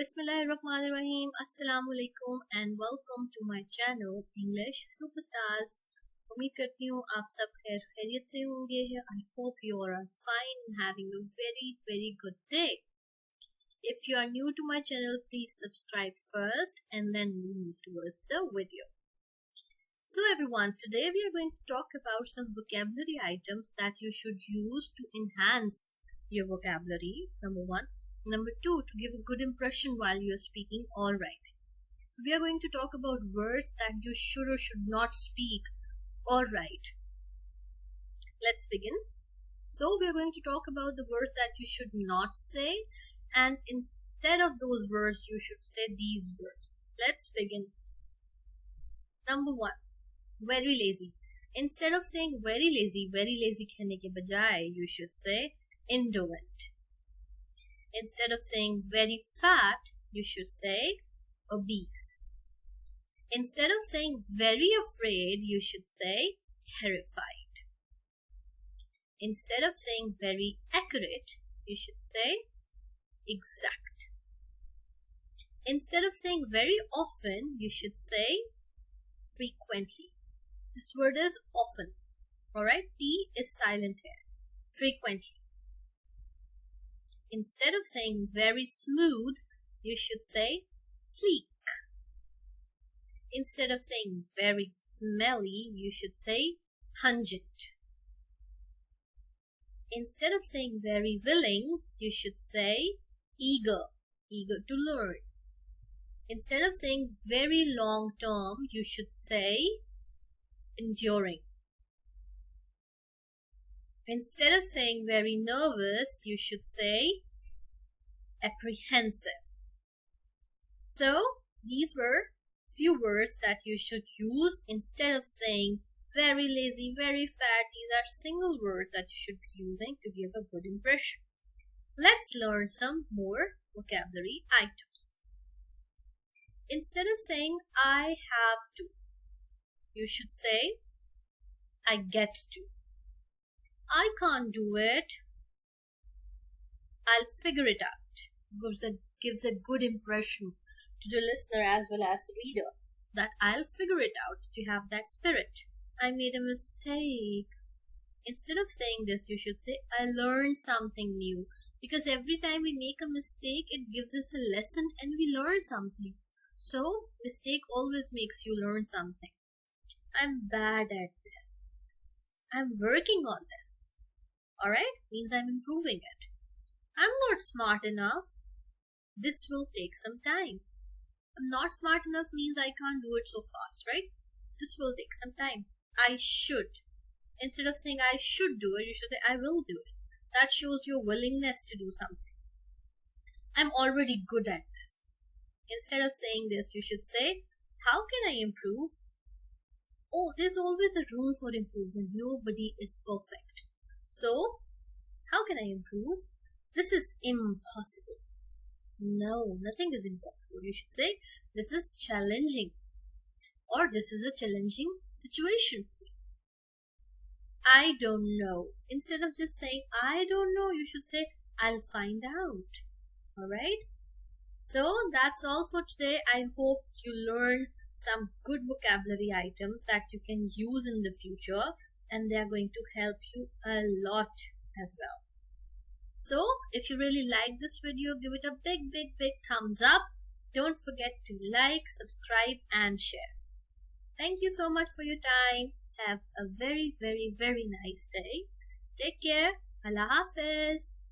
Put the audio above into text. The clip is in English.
Bismillahirrahmanirrahim. Assalamu alaikum and welcome to my channel English Superstars. उम्मीद करती हूँ आप सब खैरियत से होंगे. I hope you are fine and having a very good day. If you are new to my channel, please subscribe first and then we'll move towards the video. So everyone, today we are going to talk about some vocabulary items that you should use to enhance your vocabulary. Number one. Number two, to give a good impression while you're speaking or writing. So we are going to talk about words that you should or should not speak or write. Let's begin. So we are going to talk about the words that you should not say, and instead of those words you should say these words. Let's begin. Number one, very lazy. Instead of saying very lazy कहने के बजाय you should say indolent. Instead of saying very fat, you should say obese. Instead of saying very afraid, you should say terrified. Instead of saying very accurate, you should say exact. Instead of saying very often, you should say frequently. This word is often. Alright, T is silent here. Frequently. Instead of saying very smooth, you should say sleek. Instead of saying very smelly, you should say pungent. Instead of saying very willing, you should say eager to learn. Instead of saying very long term, you should say enduring. Instead of saying very nervous, you should say apprehensive. So, these were few words that you should use instead of saying very lazy, very fat. These are single words that you should be using to give a good impression. Let's learn some more vocabulary items. Instead of saying I have to, you should say I get to. I can't do it. I'll figure it out. Gives a good impression to the listener as well as the reader that I'll figure it out. You have that spirit. I made a mistake. Instead of saying this, you should say I learned something new, because every time we make a mistake, it gives us a lesson and we learn something. So, mistake always makes you learn something. I'm bad at this. I'm working on this. Alright? Means I'm improving it. I'm not smart enough. This will take some time. I'm not smart enough means I can't do it so fast, right? So this will take some time. I should. Instead of saying I should do it, you should say I will do it. That shows your willingness to do something. I'm already good at this. Instead of saying this, you should say, how can I improve? Oh, there's always a room for improvement. Nobody is perfect. So, how can I improve? This is impossible. No, nothing is impossible. You should say, this is challenging. Or this is a challenging situation for me. I don't know. Instead of just saying, I don't know, you should say, I'll find out. Alright? So, that's all for today. I hope you learn some good vocabulary items that you can use in the future, and they are going to help you a lot as well. So, if you really like this video, give it a big thumbs up. Don't forget to like, subscribe and share. Thank you so much for your time. Have a very nice day. Take care. Allah Hafiz.